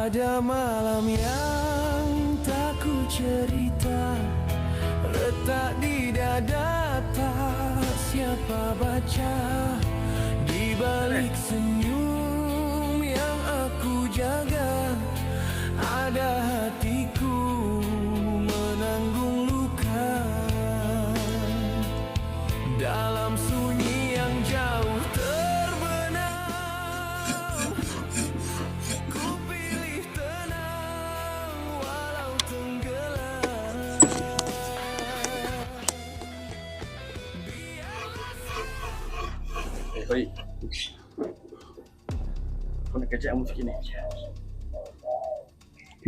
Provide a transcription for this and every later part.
Ada malam yang tak ku cerita, letak di dada tak siapa baca. Di balik senyum yang aku jaga, ada hatiku menanggung luka. Dalam sunyi yang jauh terbenam, ku pilih tenang walau tenggelam. Baik. Kau nak kacak kamu sikit ni.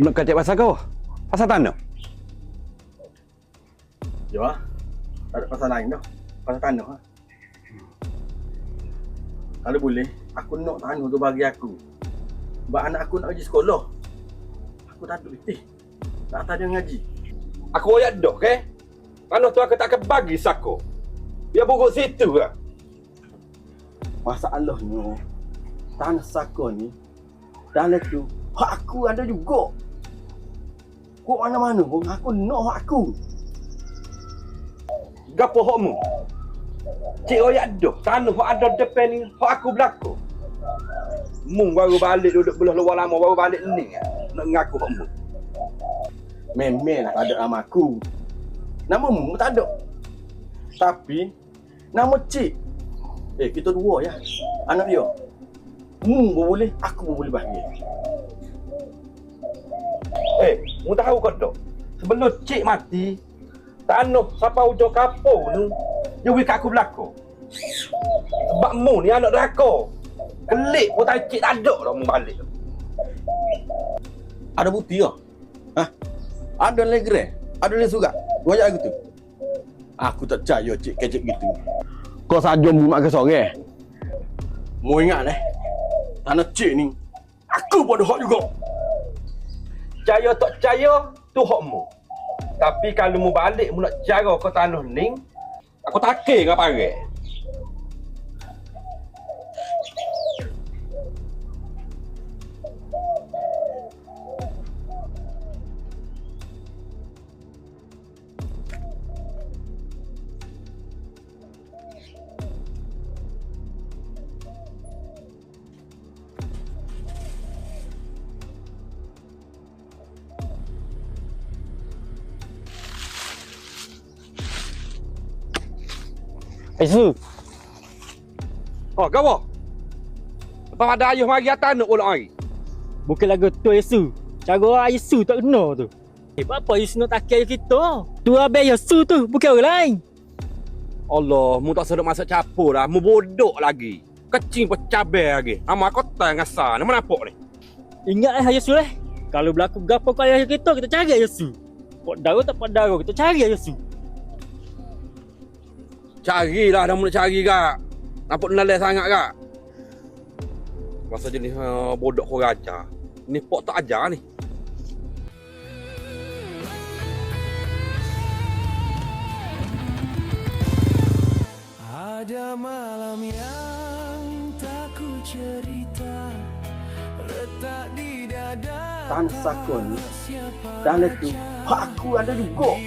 Nak kacak pasal kau? Pasal tanah? Ya, tak ada pasal lain dah. Pasal tanah lah. Kalau boleh, aku nak tanah tu bagi aku. Sebab anak aku nak pergi sekolah. Aku tak ada letih. Tak ada ngaji. Aku royak dah, ke? Tanah tu aku tak akan bagi sako. Biar buruk situ lah. Masalahnya, tanah sako ni, dalam tu, hak aku ada juga. Kau mana-mana pun, aku nak hak aku. Gapo hokmu? Cik royak dah. Tanah hak ada depan ni, hak aku belakang. Mung baru balik duduk belah luar lama, baru balik ni. Nak ngaku hokmu. Memang tak ada nama aku. Nama mu tak ada. Tapi nama cik. Kita dua ya. Anak dia. Mu pun boleh, aku pun boleh bagi. Mu tahu kau tak? Sebelum cik mati, tanah sampai hujung kapur ni, dia beri kat aku belakang. Sebab mu ni anak deraka. Kelik pun tak cik tak ada dah mu balik. Ada bukti ke? Ha? Ada legram? Ada le surat? Royak aku tu. Aku tak percaya cik kecik gitu. Kau saja mu mak ke sore. Mu ingat tanah cik ni, aku pun ada hak juga. Percaya tak percaya, tu hakmu. Tapi kalau mu balik, mu nak cara kau tanah ni, aku takir dengan parai. Su. Oh, gapo? Lepas ada ayuh mari atas nak ulang hari. Bukan lagu tu Yesu. Cara Yesu tak kena tu. Apa Yesu nak takir kita? Tu abang Yesu tu, bukan orang lain. Allah, mu tak sedap masuk capur dah. Mu bodoh lagi. Kecing pun cabai lagi. Amal kota ngasar. Ni mana nampak ni? Ingat Yesu lah. Kalau berlaku gapo kat ayah kita cari Yesu. Pak darah tak pak darah, kita cari Yesu. Carilah dah mu nak cari kak. Nampak nalai sangat kak. Masa jenis bodoh kau raja. Ni pok tak ajar ni. Ada malam yang tak ku cerita, letak di dada Tanah sako ni, dalam tu, hak aku ada juga.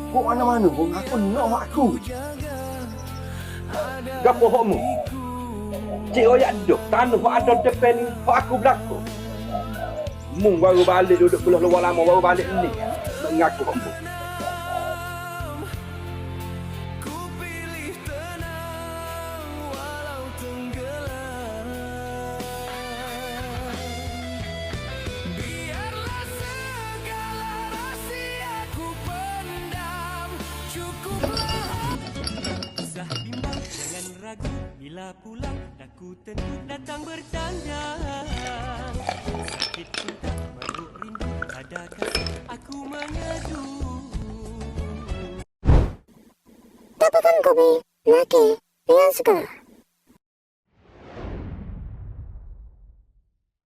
Kau mana-mana pun, aku nak hak aku. Gapo hakmu? Cik royak dah. Tanah hak ada depan ni, hak aku belakang. Mung baru balik duduk belah luar lama, baru balik ni. Nak ngaku hakmu. ku pilih tenang walau tenggelam. Biarlah segala rahsia ku pendam, cukuplah. Usah bimbang, jangan ragu. Bila pulang, daku tentu datang bertanya. Sakit cinta, mabuk rindu, adakah aku mengadu? Dapatkan kopi Lucky dengan suka.